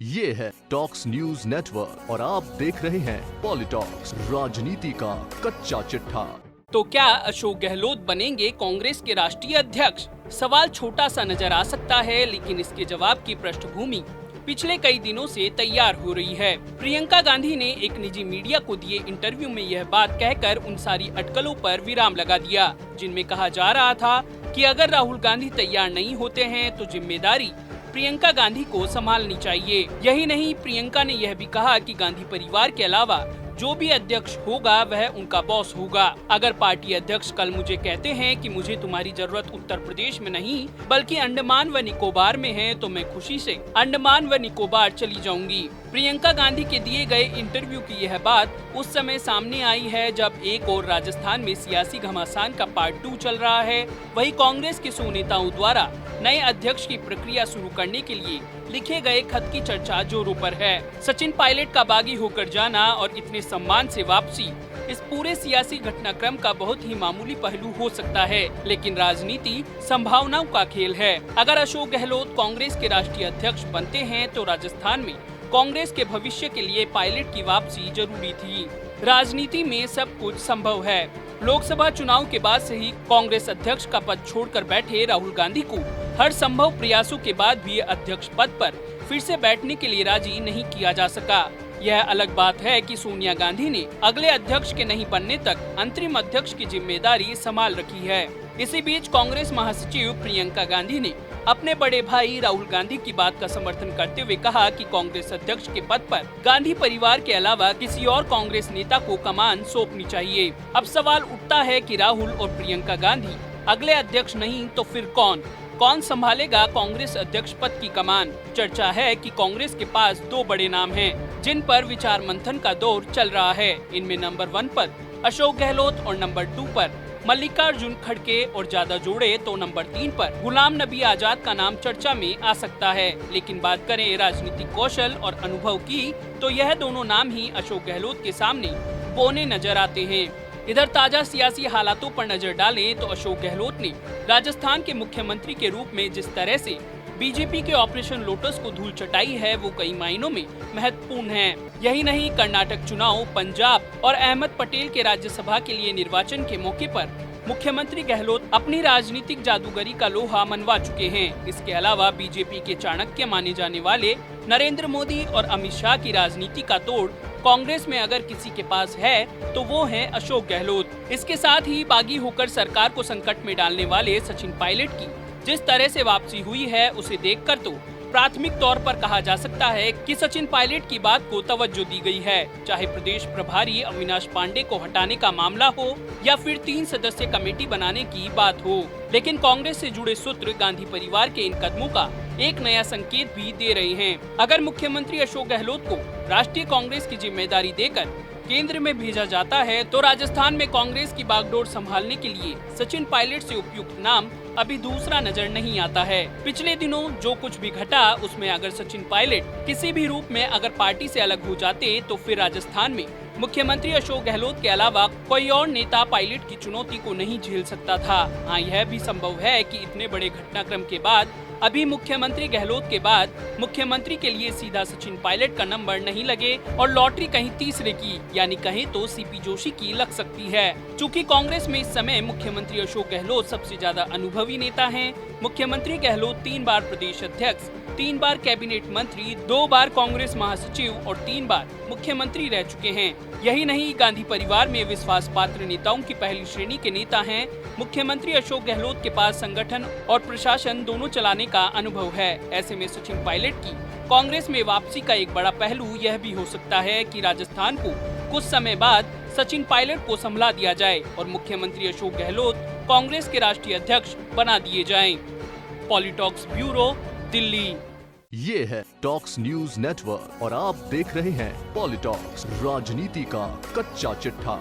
ये है talks news network और आप देख रहे हैं पॉलिटॉक्स, राजनीति का कच्चा चिट्ठा। तो क्या अशोक गहलोत बनेंगे कांग्रेस के राष्ट्रीय अध्यक्ष? सवाल छोटा सा नजर आ सकता है, लेकिन इसके जवाब की पृष्ठभूमि पिछले कई दिनों से तैयार हो रही है। प्रियंका गांधी ने एक निजी मीडिया को दिए इंटरव्यू में यह बात कहकर उन सारी अटकलों पर विराम लगा दिया, जिनमें कहा जा रहा था कि अगर राहुल गांधी तैयार नहीं होते हैं तो जिम्मेदारी प्रियंका गांधी को संभालनी चाहिए। यही नहीं, प्रियंका ने यह भी कहा कि गांधी परिवार के अलावा जो भी अध्यक्ष होगा वह उनका बॉस होगा। अगर पार्टी अध्यक्ष कल मुझे कहते हैं कि मुझे तुम्हारी जरूरत उत्तर प्रदेश में नहीं बल्कि अंडमान व निकोबार में है, तो मैं खुशी से अंडमान व निकोबार चली जाऊंगी। प्रियंका गांधी के दिए गए इंटरव्यू की यह बात उस समय सामने आई है जब एक और राजस्थान में सियासी घमासान का पार्ट 2 चल रहा है, वही कांग्रेस के 100 नेताओं द्वारा नए अध्यक्ष की प्रक्रिया शुरू करने के लिए लिखे गए खत की चर्चा जोरों पर है। सचिन पायलट का बागी होकर जाना और इतने सम्मान से वापसी इस पूरे सियासी घटनाक्रम का बहुत ही मामूली पहलू हो सकता है, लेकिन राजनीति संभावनाओं का खेल है। अगर अशोक गहलोत कांग्रेस के राष्ट्रीय अध्यक्ष बनते हैं तो राजस्थान में कांग्रेस के भविष्य के लिए पायलट की वापसी जरूरी थी। राजनीति में सब कुछ संभव है। लोकसभा चुनाव के बाद से ही कांग्रेस अध्यक्ष का पद छोड़कर बैठे राहुल गांधी को हर संभव प्रयासों के बाद भी अध्यक्ष पद पर फिर से बैठने के लिए राजी नहीं किया जा सका। यह अलग बात है कि सोनिया गांधी ने अगले अध्यक्ष के नहीं बनने तक अंतरिम अध्यक्ष की जिम्मेदारी संभाल रखी है। इसी बीच कांग्रेस महासचिव प्रियंका गांधी ने अपने बड़े भाई राहुल गांधी की बात का समर्थन करते हुए कहा कि कांग्रेस अध्यक्ष के पद पर गांधी परिवार के अलावा किसी और कांग्रेस नेता को कमान सौंपनी चाहिए। अब सवाल उठता है कि राहुल और प्रियंका गांधी अगले अध्यक्ष नहीं तो फिर कौन संभालेगा कांग्रेस अध्यक्ष पद की कमान? चर्चा है कि कांग्रेस के पास 2 बड़े नाम हैं, जिन पर विचार मंथन का दौर चल रहा है। इनमें नंबर 1 पर अशोक गहलोत और नंबर 2 पर मल्लिकार्जुन खड़गे, और ज्यादा जोड़े तो नंबर 3 पर गुलाम नबी आजाद का नाम चर्चा में आ सकता है। लेकिन बात करें राजनीतिक कौशल और अनुभव की, तो यह दोनों नाम ही अशोक गहलोत के सामने बौने नजर आते हैं। इधर ताजा सियासी हालातों पर नजर डालें तो अशोक गहलोत ने राजस्थान के मुख्यमंत्री के रूप में जिस तरह से बीजेपी के ऑपरेशन लोटस को धूल चटाई है, वो कई मायनों में महत्वपूर्ण है। यही नहीं, कर्नाटक चुनाव, पंजाब और अहमद पटेल के राज्यसभा के लिए निर्वाचन के मौके पर मुख्यमंत्री गहलोत अपनी राजनीतिक जादूगरी का लोहा मनवा चुके हैं। इसके अलावा बीजेपी के चाणक्य माने जाने वाले नरेंद्र मोदी और अमित शाह की राजनीति का तोड़ कांग्रेस में अगर किसी के पास है तो वो है अशोक गहलोत। इसके साथ ही बागी होकर सरकार को संकट में डालने वाले सचिन पायलट की जिस तरह से वापसी हुई है, उसे देखकर तो प्राथमिक तौर पर कहा जा सकता है कि सचिन पायलट की बात को तवज्जो दी गई है। चाहे प्रदेश प्रभारी अविनाश पांडे को हटाने का मामला हो या फिर 3 सदस्य कमेटी बनाने की बात हो, लेकिन कांग्रेस से जुड़े सूत्र गांधी परिवार के इन कदमों का एक नया संकेत भी दे रहे हैं। अगर मुख्यमंत्री अशोक गहलोत को राष्ट्रीय कांग्रेस की जिम्मेदारी देकर केंद्र में भेजा जाता है तो राजस्थान में कांग्रेस की बागडोर संभालने के लिए सचिन पायलट से उपयुक्त नाम अभी दूसरा नजर नहीं आता है। पिछले दिनों जो कुछ भी घटा उसमें अगर सचिन पायलट किसी भी रूप में अगर पार्टी से अलग हो जाते तो फिर राजस्थान में मुख्यमंत्री अशोक गहलोत के अलावा कोई और नेता पायलट की चुनौती को नहीं झेल सकता था। हाँ, यह भी संभव है कि इतने बड़े घटनाक्रम के बाद अभी मुख्यमंत्री गहलोत के बाद मुख्यमंत्री के लिए सीधा सचिन पायलट का नंबर नहीं लगे और लॉटरी कहीं तीसरे की यानी कहें तो सीपी जोशी की लग सकती है। चूँकि कांग्रेस में इस समय मुख्यमंत्री अशोक गहलोत सबसे ज्यादा अनुभवी नेता हैं। मुख्यमंत्री गहलोत 3 बार प्रदेश अध्यक्ष, 3 बार कैबिनेट मंत्री, 2 बार कांग्रेस महासचिव और 3 बार मुख्यमंत्री रह चुके हैं। यही नहीं, गांधी परिवार में विश्वास पात्र नेताओं की पहली श्रेणी के नेता हैं। मुख्यमंत्री अशोक गहलोत के पास संगठन और प्रशासन दोनों चलाने का अनुभव है। ऐसे में सचिन पायलट की कांग्रेस में वापसी का एक बड़ा पहलू यह भी हो सकता है कि राजस्थान को कुछ समय बाद सचिन पायलट को संभला दिया जाए और मुख्यमंत्री अशोक गहलोत कांग्रेस के राष्ट्रीय अध्यक्ष बना दिए जाएं। पॉलिटॉक्स ब्यूरो, दिल्ली। ये है टॉक्स न्यूज नेटवर्क और आप देख रहे हैं पॉलिटॉक्स, राजनीति का कच्चा चिट्ठा।